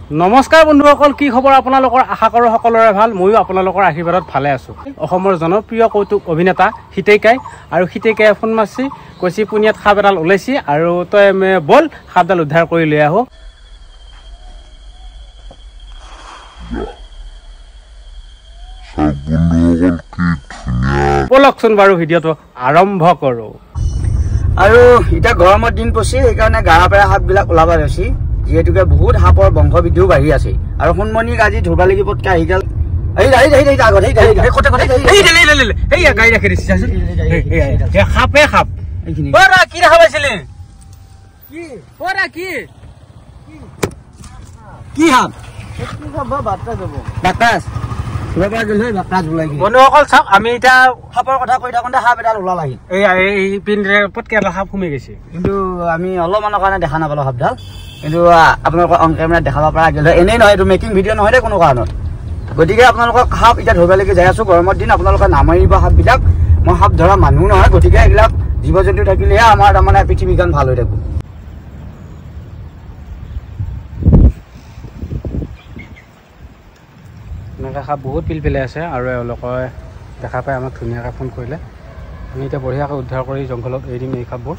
নমস্কাৰ বন্ধুসকল, কি খবৰ আপোনালোকৰ? আশা কৰোঁ সকলোৰে ভাল। ময়ো আপোনালোকৰ আশীৰ্বাদত ভালে আছোঁ। অসমৰ জনপ্ৰিয় কৌতুক অভিনেতা হিতেইকাই আৰু হিতেইকাই ফোন মাৰছি, কৈছি পুনিয়াত সাপ এডাল ওলাইছি আৰু তই বল সাপডাল উদ্ধাৰ কৰি লৈ আহো। বলকচোন বাৰু ভিডিঅ'টো আৰম্ভ কৰোঁ। আৰু এতিয়া গৰমৰ দিন পছি, সেইকাৰণে গাৰা পেৰা সাপবিলাক ওলাব লৈছি, যিহেতুকে বহুত সাপৰ বংশ বৃদ্ধিও বাঢ়ি আছে। আৰু সোণমণিক আজি ধৰিব লাগিব আহিডাল বন্ধুসকল চাওক, আমি এতিয়া সাপৰ কথা কৈ থাকোঁতে সাপ এডাল ওলালাহি। পটকে এটা সাপ সোমাই গৈছে, কিন্তু আমি অলপমানৰ কাৰণে দেখা নাপালো সাপডাল। কিন্তু আপোনালোকক অন কেমেৰাত দেখাব পৰা গেল। এনেই নহয়, এইটো মেকিং ভিডিঅ' নহয় দে কোনো কাৰণত। গতিকে আপোনালোকক সাপ এতিয়া ধৰিবলৈকে যাই আছো। গৰমৰ দিন আপোনালোকে নামাৰিব সাপবিলাক। মই সাপ ধৰা মানুহ নহয়, গতিকে এইবিলাক জীৱ জন্তু থাকিলেহে আমাৰ তাৰমানে পৃথিৱীখন ভাল হৈ থাকিব। এনেকৈ সাপ বহুত পিল পেলাই আছে আৰু এওঁলোকে দেখা পাই আমাক ধুনীয়াকৈ ফোন কৰিলে। আমি এতিয়া বঢ়িয়াকৈ উদ্ধাৰ কৰি জংঘলত এৰি দিম এই সাপবোৰ।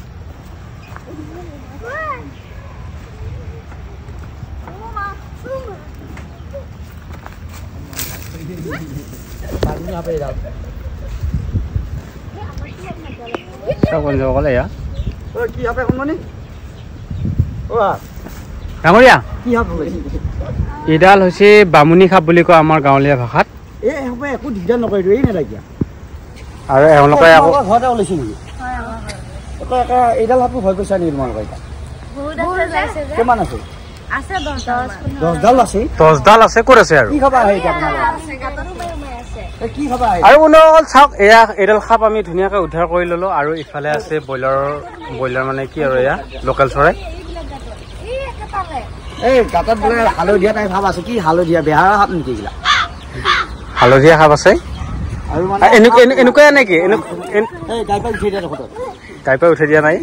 বন্ধুসকল এয়া ডাঙৰীয়া, এইডাল হৈছে বামুণী সাপ বুলি কয় আমাৰ গাঁৱলীয়া ভাষাত। একো দিগদাৰ নকৰে আৰু এওঁলোকে আকৌ ঘৰতে ওলাইছে নেকি? এইডাল সাপটো ভয় কৰিছা নেকি তোমালোকে? কিমান আছে? 10ডাল আছে। 10ডাল আছে। ক'ত আছে আৰু? কি খবৰ আহে এতিয়া আৰু বন্ধুসকল চাওক, এয়া এইডাল সাপ আমি ধুনীয়াকৈ উদ্ধাৰ কৰি ললো। আৰু ইফালে আছে ব্ৰইলাৰ মানে কি আৰু এয়া লোকেল চৰাই। এই গাঁতত বোলে হালধীয়া টাইপ সাপ আছে। কি হালধীয়া? বেহাৰ সাপ নেকি এইবিলাক? হালধীয়া সাপ আছে আৰু এনেকুৱাই নেকি? গাই পাই উঠাই দিয়া নাই।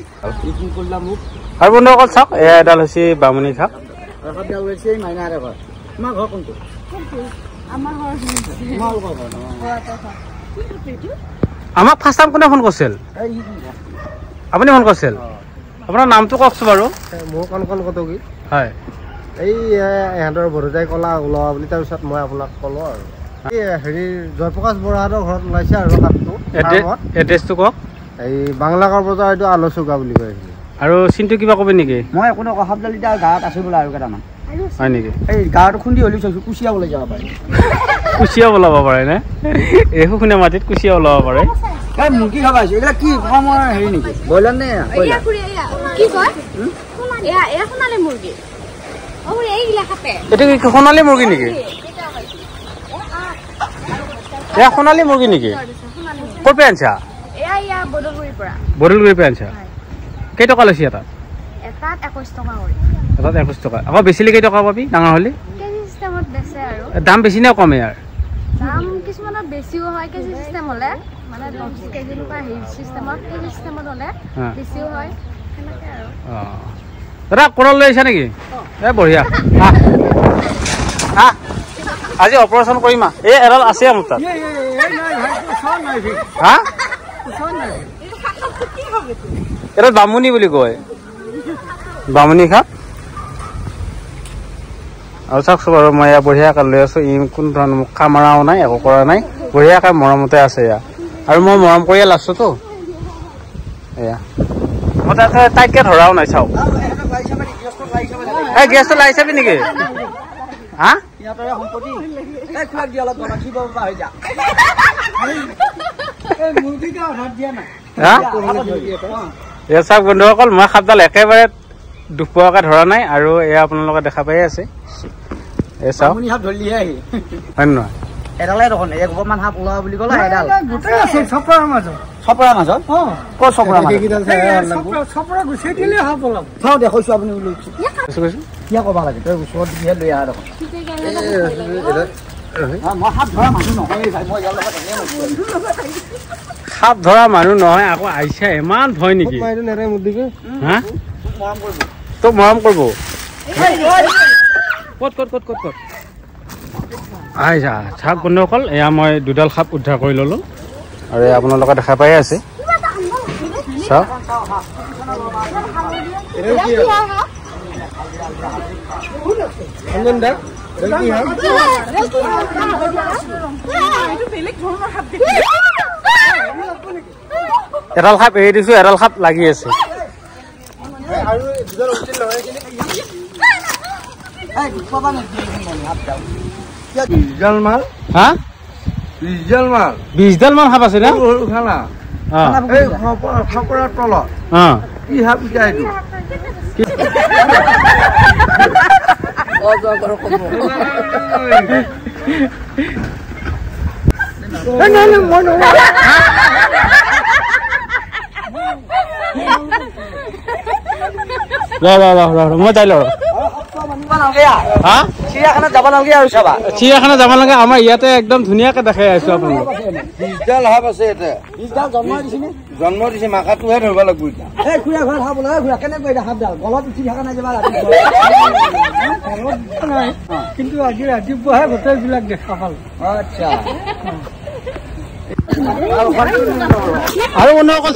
আৰু বন্ধুসকল চাওক, এয়া এডাল হৈছে বামুণী সাপ। আমাক ফাৰ্ষ্ট টাইম কোনে ফোন কৰিছিল? আপুনি ফোন কৰিছিল? আপোনাৰ নামটো কওকচোন বাৰু। মোৰ কণ কটকী। হয়, এই ইহঁতৰ বৰদাই ক'লা ওলোৱা বুলি, তাৰপিছত মই আপোনাক ক'লো আৰু এই হেৰি জয়প্ৰকাশ বৰাহঁতৰ ঘৰত ওলাইছে আৰু সাপটো। এড্ৰেছটো কওক। এই বাংলাকৰ বজাৰ, এইটো আলোচকা বুলি কয়। আৰু চিনটো কিবা ক'বি নেকি? মই একো নকওঁ। সাপডাল এতিয়া গাঁৱত আছে বোলে আৰু কেইটামান। হয় নেকি? এই গাঁৱটো খুন্দি হলি চাইছো, কুচিয়া ওলাই যাব পাৰে। কুচিয়া ওলাব পাৰে নে? এই শুনে মাটিত কুচিয়া ওলাব পাৰে। এই মুৰ্গী খাবা আহিছে। এইবিলাক কি অসমৰ হেৰি নেকি? ব্ৰইলাৰ নে? এইটো কি সোণালী মুৰ্গী নেকি? এয়া সোণালী মুৰ্গী নেকি? ক'ৰ পৰা আনিছা? বদলগুৰিৰ পৰা আনিছা। কেইটকা লৈছে এটাত? এটাত 21 টকা। এটাত 21 টকা। আকৌ বেচিলে কেইটকা পাবি ডাঙৰ হ'লে? কেজি চিষ্টেমত বেচে আৰু। দাম বেছি নে কমে ইয়াৰ? দাম কিছুমানত বেছিও হয় কেজি চিষ্টেম হ'লে, মানে 10 কেজি পৰা হেৰি চিষ্টেমত, কেজি চিষ্টেমত হ'লে বেছিও হয় সেনেকৈ আৰু। দাদা কোৰল লৈ আহিছা নেকি? এই বঢ়িয়া। আজি অপাৰেশ্যন কৰিম। এই এডাল আছে মোৰ তাত। হা, এটা বামুণী বুলি কয়, বামুণী সাপ। আৰু চাওকচোন বাৰু, মই এয়া বঢ়িয়াকৈ লৈ আছো। ই কোনো ধৰণৰ মুখা মৰাও নাই, একো কৰা নাই, বঢ়িয়াকৈ মৰমতে আছে এয়া। আৰু মই মৰম কৰিয়ে লাষ্টতো এয়া মই তাইকে ধৰাও নাই। চাওক, এই গেছটো লাই চাবি নেকি? হা, এয়া চাওক বন্ধুসকল, মই সাপডাল একেবাৰে দুখ পোৱাকৈ ধৰা নাই। আৰু এয়া আপোনালোকে দেখা পাই আছে। এই চাওক, হয় নহয়? এডালে দেখোন একমান সাপ ওলোৱা বুলি ক'লে। এডাল চপৰাৰ মাজত। চপৰাৰ মাজত? ক'ত চপৰাৰ মাজত? চপৰা গুচাই দিলে সাপ ওলাব। চাওঁ দেখুৱাইছো আপুনি বুলি কৈছো কিয় ক'ব লাগে? তই ওচৰত দিহে লৈ আহা দেখোন। মই সাপ ধৰা মানুহ নহয়। সাপ ধৰা মানুহ নহয়, আকৌ আহিছে। ইমান ভয় নেকি? হা, তোক মৰম কৰিব। ক'ত আইজা চাওক বন্ধুসকল এয়া মই দুডাল সাপ উদ্ধাৰ কৰি ল'লোঁ আৰু আপোনালোকে দেখা পাই আছে চাওক এডাল সাপ এৰি দিছোঁ এডাল সাপ লাগি আছে বিশডাল মান সাপ আছে না মই যাই লওঁ চিৰিয়াখানা যাব নালাগে আৰু চাবা চিৰিয়াখানা যাব নালাগে আমাৰ ইয়াতে একদম ধুনীয়াকে দেখাই আছো আপোনালোক 20ডাল সাপ আছে ইয়াতে 20ডাল জন্ম দিছে মাকাটোহে ধৰিব লাগিব এতিয়া এই খুৰা ঘৰ সাপ ওলাই খুৰা কেনেকৈ এটা সাপডাল গলত উঠি থকা নাই যাবা ৰাতি কিন্তু আজি ৰাতিপুৱাহে গোটেইবিলাক দেখা পালো আচ্ছা আৰু অকল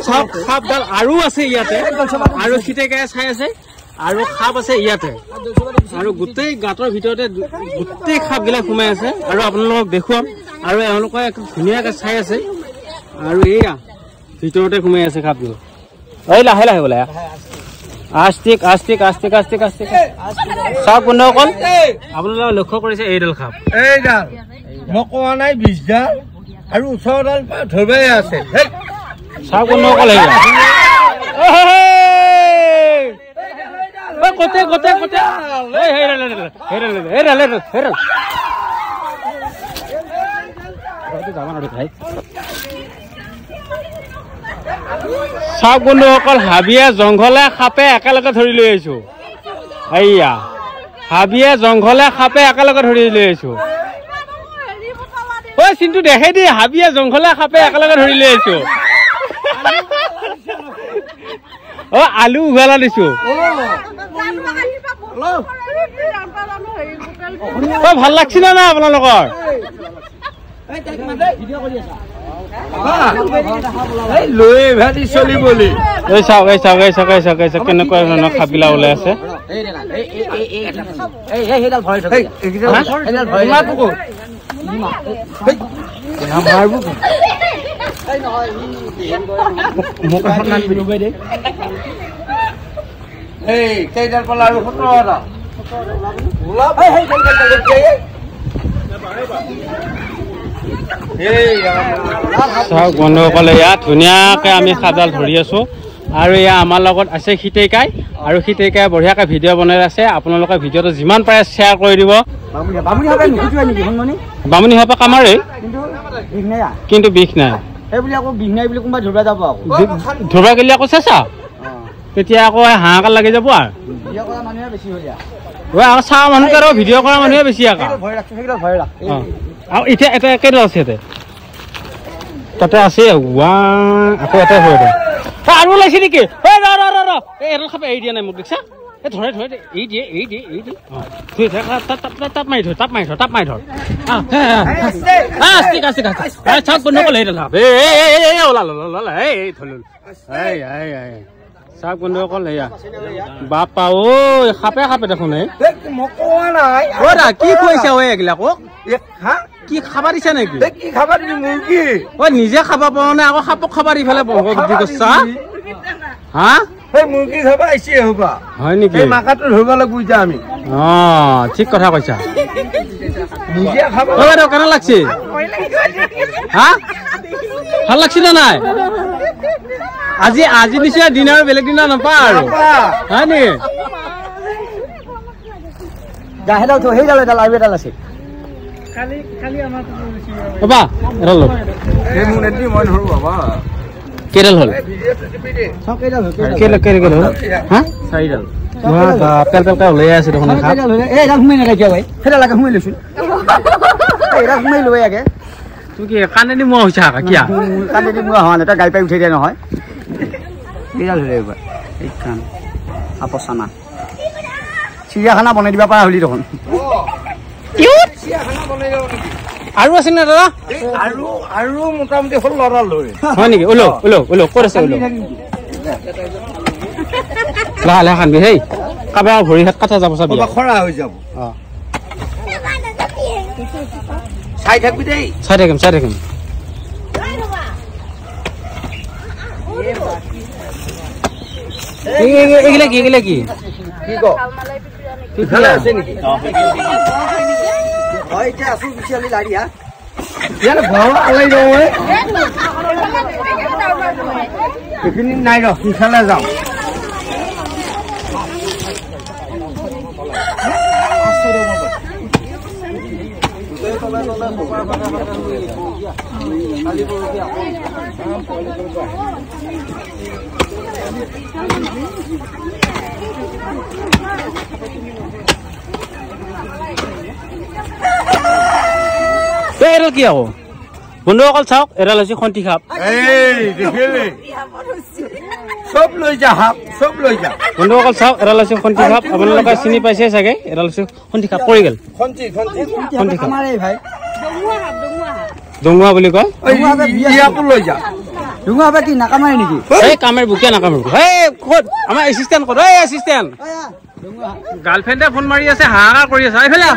সাপডাল আৰু আছে ইয়াতে আৰু ছিটেকাই চাই আছে আৰু সাপ আছে ইয়াতে আৰু গোটেই গাঁতৰ ভিতৰতে গোটেই সাপবিলাক সোমাই আছে আৰু আপোনালোকক দেখুৱাম আৰু এওঁলোকে ধুনীয়াকে চাই আছে আৰু এয়া ভিতৰতে সোমাই আছে সাপবোৰ এই লাহে লাহে বোলে আস্তিক আস্তিক আস্তিক আস্তিক আস্তিক চাওক বন্ধুসকল আপোনালোকে লক্ষ্য কৰিছে এইডাল সাপ এইডাল মই কোৱা নাই 20ডাল আৰু 18ডাল ধৰিবাই আছে চাওক বন্ধুসকল কতে কতে কতে চাওক বন্ধুসকল হাবিয়ে জংঘলে সাপে একেলগে ধৰি লৈ আহিছো এইয়া হাবিয়ে জংঘলে সাপে একেলগে ধৰি লৈ আহিছো ঐ চিন্তু দেখে দি হাবিয়ে জংঘলে সাপে একেলগে ধৰি লৈ আহিছো অ আলু উঘালা দিছো ভাল লাগছে না না আপোনালোকৰ কেনেকুৱা ধৰণৰ সাপবিলাক ওলাই আছে কেইডাল পালা আৰু 17টা চাওক বন্ধুসকলে ইয়াত ধুনীয়াকে আমি সাপডাল ধৰি আছো আৰু এয়া আমাৰ লগত আছে খিতেকাই আৰু খিতেকাই বঢ়িয়াকে ভিডিঅ' বনাই আছে আপোনালোকে ভিডিঅ'টো যিমান পাৰে শ্বেয়াৰ কৰি দিব বামুণী সাপে কামাৰে কিন্তু বিষ নাই ধৰিব গেলি আকৌ চেঁচা তেতিয়া আকৌ হাহাকাৰ লাগি যাব আৰু চাহ মানুহকে আৰু ভিডিঅ' কৰা মানুহে বেছি আকৌ আৰু এতিয়া এটা কেইডাল আছে ইয়াতে তাতে আছে আকৌ এটাই হৈ আৰু ওলাইছে নেকি এডাল খাপে এৰি দিয়া নাই মোক দেখিছা ধৰে ধৰে এৰি দিয়ে এৰি দিয়ে এৰি দিয়ে তাপ মাৰি ধৰ তাপ মাৰি ধৰ তাপ মাৰি ধৰ চাওক বন্ধুসকল এইডাল সাপ ওলাল এই ধৰিলো চাওক বন্ধুসকল এয়া বাপা ঐ সাপে সাপে দেখোন কি কৈছা ঐ এইবিলাকক কি খাবা দিছা নেকি কি খাবা দিবি মুৰ্গী ঐ নিজে খাবা পাওঁ নাই আকৌ সাপক খাবা দি ফেলে বুদ্ধি কৰিছা হা মুৰ্গী খাবা আহিছে হবা হয় নেকি মাকাটো ধৰিব লাগিব এতিয়া আমি অ ঠিক কথা কৈছা নিজে খাবা কেনে লাগছে হা ভাল লাগছে না নাই আজি আজি নিচিনা দিন আৰু বেলেগ দিনা নাপা আৰু হয় নেকি গাহেডাল তো সেইডাল এডাল আৰু এডাল আছে বাবা এডাল লওক কেইডাল হ'ল কেইডাল হ'ল হা 4ডাল পেল পেলকে ওলাই আছে দেখোন এইডাল সোমাই নাথাকিয়া ভাই সেইডাল আগে সোমাই লৈছো এইডাল সোমাই লৈ আগে তুই কি কান্দেনি মোৱা হৈছে আকা কিয়া কান্দেনি মোৱা হোৱা নাই তই গাড়ী পাই উঠাই দিয়া নহয় এইডাল ধৰে এইবাৰ এইখান আপচানা চিৰিয়াখানা বনাই দিব পৰা হলি দেখোন আৰু আছে নে দাদা আৰু মোটামুটি হ'ল ল'ৰা লৈ হয় নেকি ওলো ক'ত আছে ওলো লাহে লাহে খান্দি হেই কাৰোবাৰ ভৰি হাত কাটা যাব চাবি খৰা হৈ যাব চাই থাকিবি দেই চাই থাকিম এইগিলা কি কি ক ইফালে আছে নেকি হয় এতিয়া আছো বিশালি লাৰিয়া ইয়াৰ ঘৰ আলাই যাওঁ এইখিনি নাই ৰ সিফালে যাওঁ এডাল কি আকৌ বন্ধুসকল চাওক এডাল হৈছে খন্তি সাপ চব লৈ যা বন্ধুসকল চাওক এডাল হৈছে খন্তি সাপ আপোনালোকে চিনি পাইছে চাগে এডাল হৈছে খন্তি সাপ পৰি গ'ল ডঙুৱা বুলি কয় কি নাকামাৰে নেকি এই কামেৰ বুকে নাকামেৰ ক'ত আমাৰ এচিষ্টেণ্ট ক'ত এচিষ্টেণ্ট গাৰ্লফ্ৰেণ্ডে ফোন মাৰি আছে হাহাকাৰ কৰি আছে এইফালে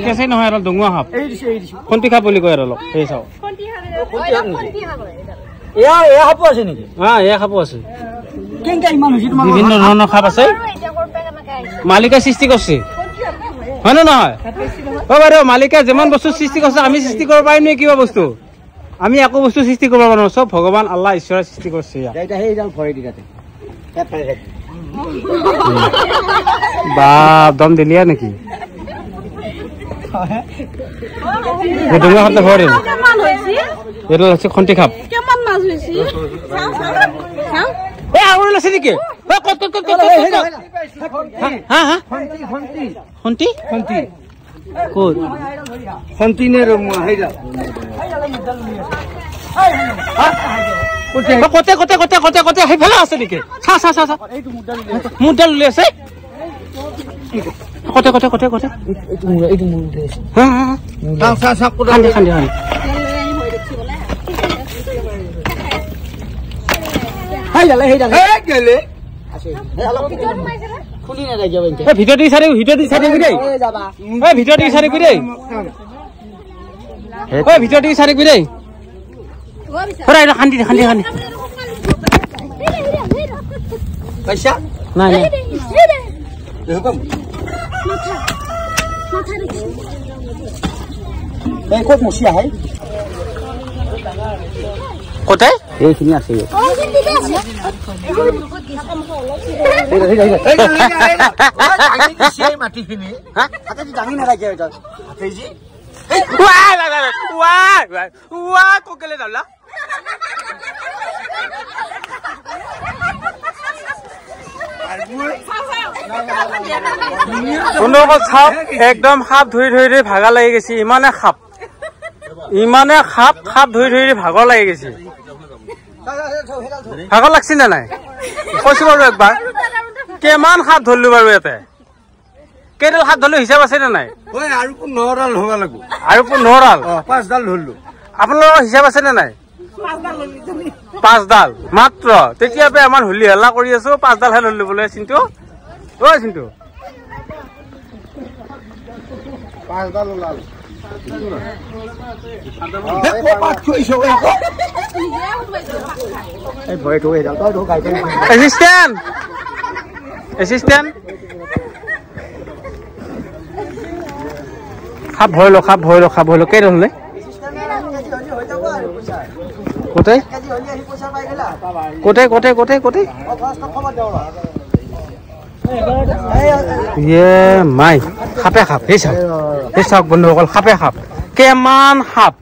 কেঁচেই নহয় এডাল ডঙুৱা সাপ খন্তি সাপ বুলি কয় এডালক সেই চাওক এয়া সাপো আছে নেকি এয়া সাপো আছে ইমান হৈছে তোমাৰ বিভিন্ন ধৰণৰ সাপ আছে মালিকে সৃষ্টি কৰিছে হয় নে নহয় বাইদেউ মালিকে যিমান বস্তু সৃষ্টি কৰিছে আমি সৃষ্টি কৰিব পাৰিম নে কিবা বস্তু আমি একো বস্তু সৃষ্টি কৰিব পাৰো চব ভগৱান আল্লাহ ঈশ্বৰে সৃষ্টি কৰিছে বাপ দম দিলিয়া নেকি ডঙুৱা সাপটা ভৰে এইডাল হৈছে খন্তি সাপ আৰু আছে নেকি সেইফালে আছে নেকি মুদ্দাল উলিয়াইছে ভিতৰত দি চাৰি দেই খান্দি নাই ক'ত মচি আহে কতে এইখিনি আছে মাটিখিনি দাঙি নালাগে কোকেলে যাবলা চাওক একদম সাপ ধৰি ভাগা লাগি গৈছে ইমানে সাপ ধৰি ভাগৰ লাগি গৈছে ভাগৰ লাগছে নে নাই কৈছো বাৰু একবাৰ কিমান সাপ ধৰিলো বাৰু ইয়াতে কেইডাল সাপ ধৰিলো হিচাপ আছে নে নাই আৰু 15ডাল হ'ব লাগিব আৰু 15ডাল 5ডাল ধৰিলো আপোনালোকৰ হিচাপ আছে নে নাই 5ডাল মাত্ৰ তেতিয়া আমাৰ হুলি হাল্লা কৰি আছো 5ডালহে ধৰিলো বোলে চিন্তু চিন্তু 5ডাল ওলাল সাপ ভৰিলো কেইডাল হলে কোটে মাই সাপে সাপ সেই চাওক বন্ধুসকল সাপে সাপ কেমান সাপ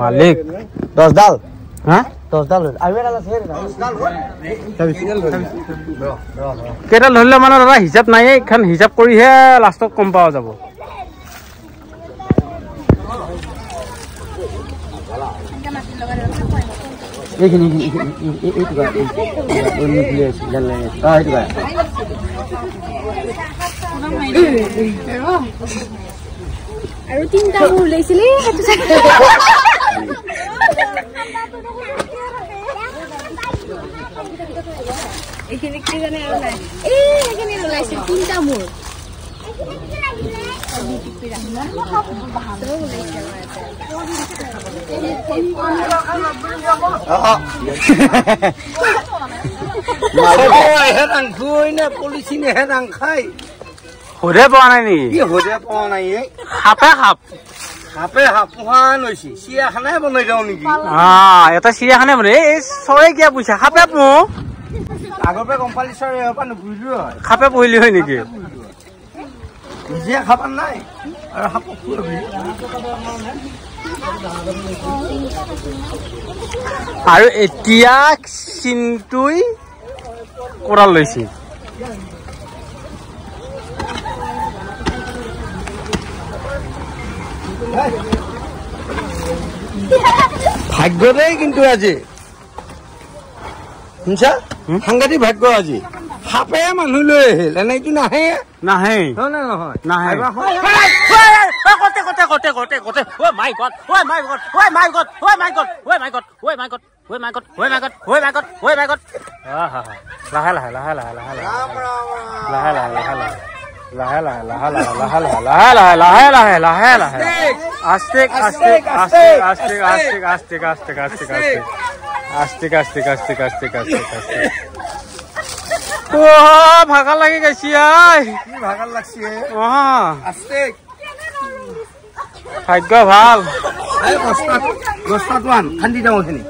মালিক 10ডাল হা 10ডাল কেইডাল ধৰিলে মানে দাদা হিচাপ নাই এইখন হিচাপ কৰিহে লাষ্টত কম পোৱা যাব এইখিনি এইটো আৰু তিনটা মোৰ ওলাইছিলে এইখিনি কি জানে আৰু নাই এইখিনি ওলাইছিল তিনটা মোৰ সুধে পোৱা নাই নেকি সুধে পোৱা নাই সাপে সাপ সাপে সাপ পোহা লৈছে চিৰিয়াখানাই বনাই যাওঁ নেকি এটা চিৰিয়াখানাই বনাই এই চৰাই কিয় পুহিছে সাপে পোহ আগৰ পৰা গম পালি চৰাই পৰা নুপুহিলো হয় সাপে পুহিলি হয় নেকি নিজে খাব নাই আৰু সাপক খুৱাবি আৰু এতিয়া চিন্তুই কোৰাল লৈছে ভাগ্য দেই কিন্তু আজি শুনছা সাংঘাতিক ভাগ্য আজি সাপে মানুহ লৈ আহিল এনেইতো নাহে নাহে নহয় নাহে ভাগা লাগি গৈছি ভাগাৰ লাগছে ভাগ্য ভাল খান্দি যাওঁ এইখিনি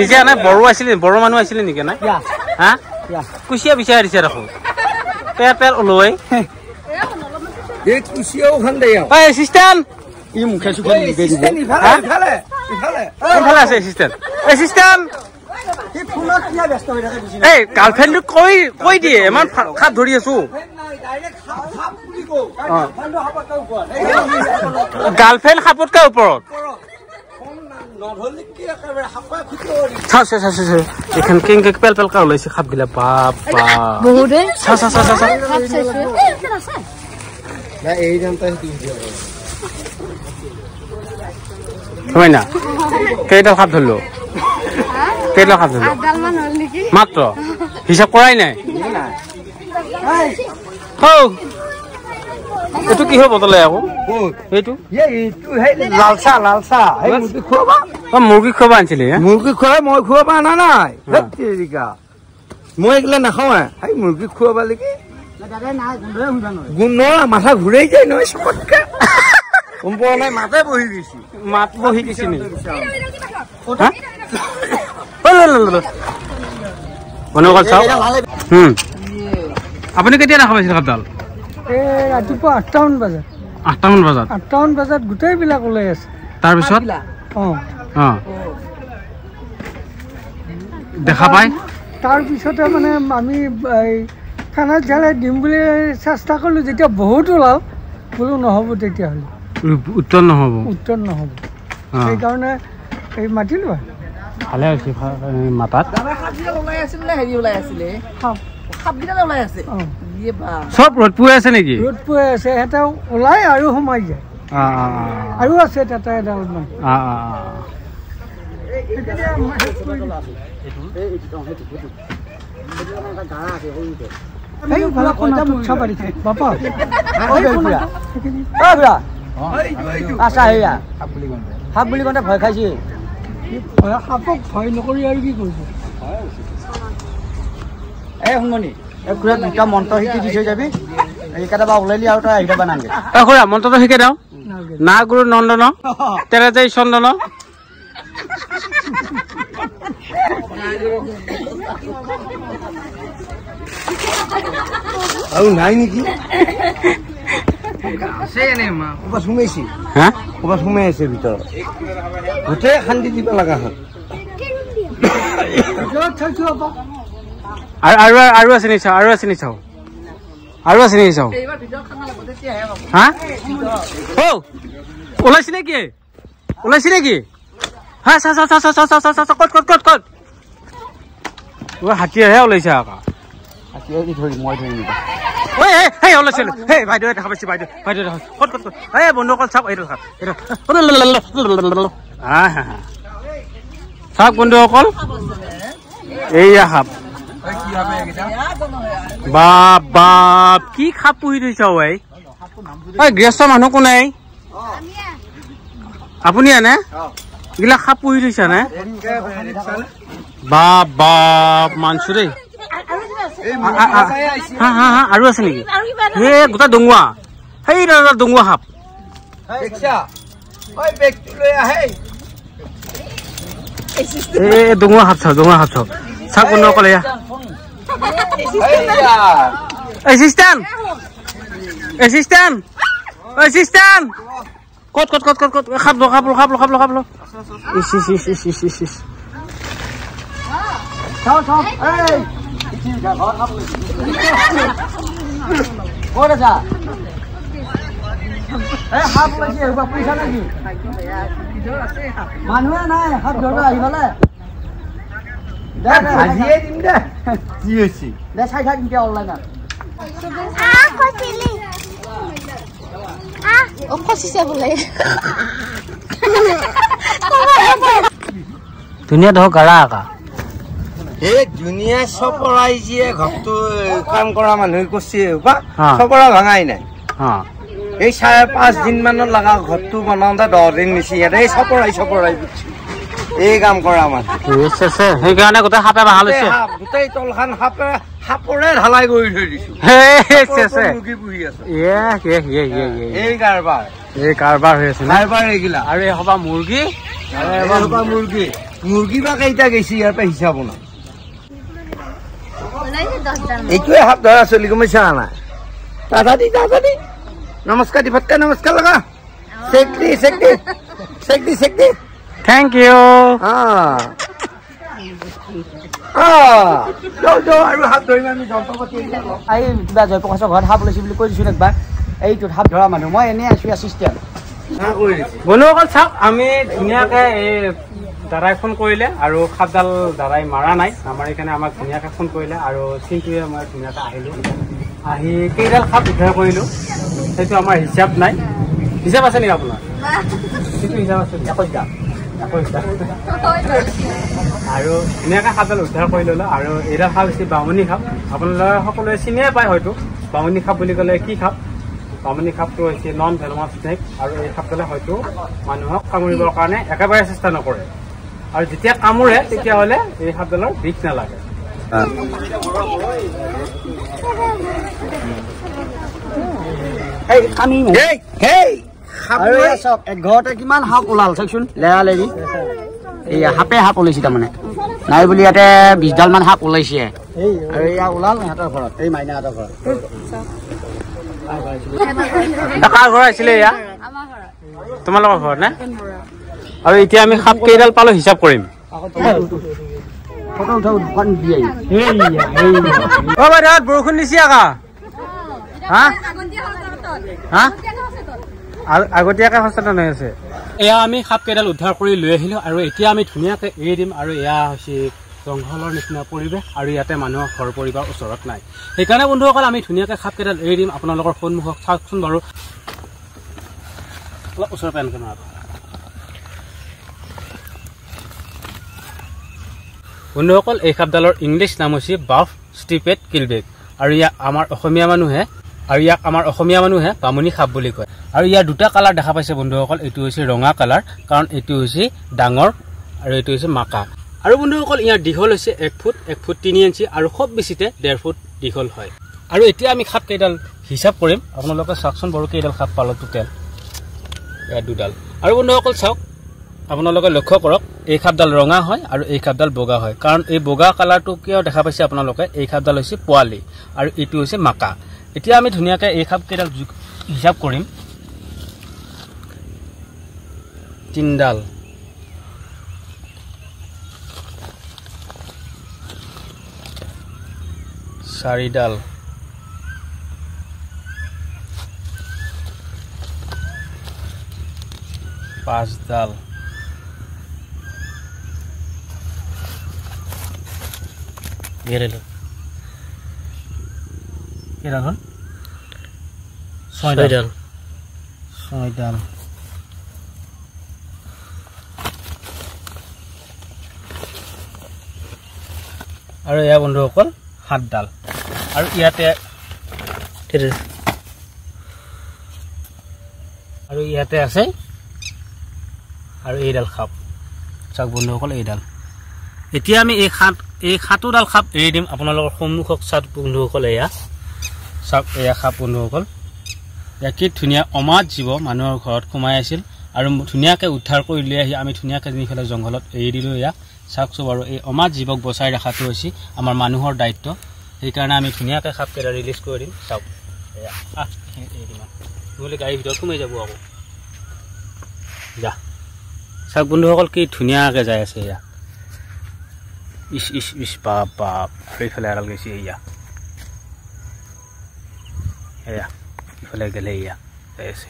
নিজে এনে বড়ো আছিলে বড়ো মানুহ আছিলে নেকি নাই হা কুচিয়া বিচাৰি দিছে দেখোন পেট পেট ওলাই কুচিয়াও খান্দে এচিষ্টেণ্ট ই মুখে চুখে কোনফালে আছে এচিষ্টেণ্ট এচিষ্টেণ্ট এই গাৰ্লফ্ৰেণ্ডটোক কৈ দিয়ে ইমান খাপ ধৰি আছো গাৰ্লফ্ৰেণ্ড সাপতকে ওপৰত এইখন কেংকে পেল পেলকা ওলাইছে সাপ গিলা বাপ হয় না কেইডাল সাপ ধৰিলো কেইডাল সাপ ধৰিলো মাত্ৰ হিচাপ কৰাই নাই এইটো কি হয় বদলে আকৌ এইটো লালচা লালচা মুৰ্গী খুৱাব আনিছিলি মুৰ্গী খুৱাই মই খুৱাব অনা নাই মই এইগিলা নাখাওঁ সেই মুৰ্গী খুৱাব লাগি গোন্ধ মাথা ঘূৰাই যায় নহয় চকতকে গম পোৱা নাই মাতে বহি গৈছে মাত বহি গৈছে নেকি আপুনি কেতিয়া দেখা পাইছিল সাপডাল ৰাতিপুৱা 8টামান বজাত গোটেইবিলাক ওলাই আছে তাৰপিছত দেখা পাই তাৰপিছতে মানে আমি খানা চালাই দিম বুলি চেষ্টা কৰিলোঁ যেতিয়া বহুত ওলাল বোলো নহ'ব তেতিয়াহ'লে উত্তৰ নহ'ব সেইকাৰণে এই মাতিলোঁ ভালে হৈছে মাতাত চব ৰ'দ পুৱাই আছে নেকি ৰ'দ পুৱাই আছে সিহঁতে ওলাই আৰু সোমাই যায় আৰু আছে তাতে এডালমান সাপ বুলি কওঁতে ভয় খাইছে সাপক ভয় নকৰি আৰু কি কৰিছে এই শুননি এই খুৰা দুটা মন্ত্ৰ শিকি দি থৈ যাবি এইকেইটা ওলাইলি আৰু তই আহি যাবা নালাগে খুৰা মন্ত্ৰটো শিকাই দিওঁ না গুৰু নন্দন তেৰে যাই চন্দন আৰু নাই নেকি আছে এনে মা ক'ৰবাত সোমাইছে ক'ৰবাত সোমাই আছে ভিতৰত গোটেই শান্তি দিব লগা হয় আৰু আছে নি চাওঁ হা ওলাইছে নেকি হা চা চা চা চা চা চা চা কত ও হাতীহে ওলাইছে আকা হাতী দি ধৰি মই ধৰিম ঐ এই ওলাইছিল হে বাইদেউ দেখা পাইছি বাইদেউ কত এই বন্ধুসকল চাওক এইটো চাওক এইটো চাওক বন্ধুসকল এইয়া সাপ বাপ বাপ কি সাপ পুহি থৈছ ঐ গৃহস্থ মানুহ কোনে আপুনি আনে এইগিলা সাপ পুহি থৈছা নে বাপ বাপ মানছো দেই আৰু আছে নেকি হে গোটা ডঙুৱা সেই দাদা ডঙুৱা সাপ ডঙুৱা সাপ চাওক চাওক বন্ধুসকল এয়া কত খাপ লো ক'ত আছা সাপ ওলাইছে পইচা নেকি মানুহে নাই সাপ ধৰিব আহিবলে আজিয়ে দিম দে কি হৈছে দে চাই থাক এতিয়া অনলাইনত ধুনীয়া ধৰক গাৰা আকা এই ধুনীয়া চপৰাই যিয়ে ঘৰটো কাম কৰা মানুহে কৰিছে চপৰা ভাঙাই নাই এই 5.5 দিন মানৰ লগা ঘৰটো বনাওঁতে 10 দিন নিচি এই চপৰাই এই কাম কৰা মানুহ সেইকাৰণে গোটেই সাপে বাহা লৈছে গোটেই তলখান সাপৰে ঢালাই কৰি থৈ দিছো মুৰ্গী পুহি আছো এই কাৰবাৰ হৈ আছে কাৰবাৰ এইগিলা আৰু এই সবা মুৰ্গী মুৰ্গী বা কেইটা গৈছে ইয়াৰ পৰা হিচাপ নাই এইটোৱে সাপ ধৰা চলি গমাইছা নাই দাদা দি নমস্কাৰ দি ফটকা নমস্কাৰ লগা চেক দি থেংক ইউ আৰু সাপ ধৰিম আমি যন্ত্ৰপাতি এই কিবা জয়প্ৰকাশৰ ঘৰত সাপ ওলাইছে বুলি কৈ দিছোঁ একবাৰ এইটো সাপ ধৰা মানুহ মই এনেই আছোঁ এছিষ্টেণ্ট বন্ধুসকল চাওক আমি ধুনীয়াকে এই দাদাই ফোন কৰিলে আৰু সাপডাল দাদাই মাৰা নাই নামাৰি কাৰণে আমাক ধুনীয়াকে ফোন কৰিলে আৰু চিনটোৱে মই ধুনীয়াকে আহিলোঁ আহি কেইডাল সাপ উদ্ধাৰ কৰিলোঁ সেইটো আমাৰ হিচাপ নাই হিচাপ আছে নেকি আপোনাৰ সেইটো হিচাপ আছে 21টা আৰু ধুনীয়াকে সাপডাল উদ্ধাৰ কৰি ল'লোঁ আৰু এইডাল সাপ হৈছে বামুণী সাপ আপোনালোকে সকলোৱে চিনিয়ে পায় হয়তো বামুণী সাপ বুলি ক'লে কি সাপ বামুণী সাপটো হৈছে নন ভেনমাছ স্নেক আৰু এই সাপডালে হয়তো মানুহক কামুৰিবৰ কাৰণে একেবাৰে চেষ্টা নকৰে আৰু যেতিয়া কামুৰে তেতিয়াহ'লে এই সাপডালৰ বিষ নালাগে ঘৰতে কিমান সাপ ওলাল চাওকচোন লেৰালেৰি এই সাপে সাপ ওলাইছে তাৰমানে নাই বুলি ইয়াতে 20ডাল মান সাপ ওলাইছে আৰু এয়া ওলাল সিহঁতৰ ঘৰত এই মাইনাহঁতৰ ঘৰত কাৰ ঘৰ আছিলে এয়া তোমালোকৰ ঘৰত নে আৰু এতিয়া আমি সাপ কেইডাল পালো হিচাপ কৰিম বৰষুণ দিছে আকা আগতীয়াকে সচেতন হৈ আছে এয়া আমি সাপ কেইডাল উদ্ধাৰ কৰি লৈ আহিলো আৰু এতিয়া আমি ধুনীয়াকে এৰি দিম আৰু এয়া হৈছে জংঘলৰ নিচিনা পৰিৱেশ আৰু ইয়াতে মানুহৰ ঘৰ পৰিবাৰ ওচৰত নাই সেইকাৰণে বন্ধুসকল আমি ধুনীয়াকে সাপ কেইডাল এৰি দিম আপোনালোকৰ সন্মুখত চাওকচোন বাৰু অলপ ওচৰৰ পৰা এনেকে মাৰিব বন্ধুসকল এই সাপডালৰ ইংলিছ নাম হৈছে বাফ ষ্টিপেড কিলবেক আৰু ইয়াক আমাৰ অসমীয়া মানুহে বামুণী সাপ বুলি কয় আৰু ইয়াৰ দুটা কালাৰ দেখা পাইছে বন্ধুসকল এইটো হৈছে ৰঙা কালাৰ কাৰণ এইটো হৈছে ডাঙৰ আৰু এইটো হৈছে মাকা আৰু বন্ধুসকল ইয়াৰ দীঘল হৈছে 1 ফুট 3 ইঞ্চি আৰু খুব বেছিতে 1.5 ফুট দীঘল হয় আৰু এতিয়া আমি সাপ কেইডাল হিচাপ কৰিম আপোনালোকে চাওকচোন বাৰু কেইডাল সাপ পালো টোটেল এয়া দুডাল আৰু বন্ধুসকল চাওক আপোনালোকে লক্ষ্য কৰক এই সাপডাল ৰঙা হয় আৰু এই সাপডাল বগা হয় কাৰণ এই বগা কালাৰটো কিয় দেখা পাইছে আপোনালোকে এই সাপডাল হৈছে পোৱালি আৰু এইটো হৈছে মাকা এতিয়া আমি ধুনীয়াকৈ এই সাপ কেইডাল হিচাপ কৰিম 3ডাল 4ডাল 5ডাল ঘেৰিলো কেইডাল হ'ল 6ডাল আৰু এয়া বন্ধুসকল 7ডাল আৰু ইয়াতে আৰু ইয়াতে আছে আৰু এইডাল খাপ চাওক বন্ধুসকল এইডাল এতিয়া আমি এই 7ডাল খাপ এৰি দিম আপোনালোকৰ সন্মুখক চাওক বন্ধুসকল এয়া চাওক এয়া খাপ বন্ধুসকল এয়া কি ধুনীয়া অমাত জীৱ মানুহৰ ঘৰত সোমাই আছিল আৰু ধুনীয়াকৈ উদ্ধাৰ কৰি লৈ আহি আমি ধুনীয়াকৈ নিফালে জংঘলত এৰি দিলোঁ এয়া চাওকচোন বাৰু এই অমাত জীৱক বচাই ৰখাটো হৈছে আমাৰ মানুহৰ দায়িত্ব সেইকাৰণে আমি ধুনীয়াকৈ খাপকেইটা ৰিলিজ কৰি দিম চাওক এয়া এৰি দিম নহ'লে গাড়ীৰ ভিতৰত সোমাই যাব আকৌ যা চাওক বন্ধুসকল কি ধুনীয়াকৈ যাই আছে এয়া ইচ বাপ বাপ সেইফালে এৰাল গৈছে এয়া ইফালে গেলে এয়া যাই আছে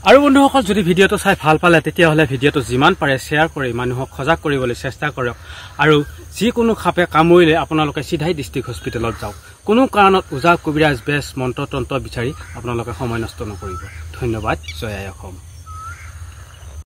আৰু বন্ধুসকল যদি ভিডিঅ'টো চাই ভাল পালে তেতিয়াহ'লে ভিডিঅ'টো যিমান পাৰে শ্বেয়াৰ কৰি মানুহক সজাগ কৰিবলৈ চেষ্টা কৰক আৰু যিকোনো সাপে কামুৰিলে আপোনালোকে চিধাই ডিষ্ট্ৰিক্ট হস্পিটেলত যাওক কোনো কাৰণত ওজা কবিৰাজ বেজ মন্ত্ৰ তন্ত্ৰ বিচাৰি আপোনালোকে সময় নষ্ট নকৰিব ধন্যবাদ জয় আই অসম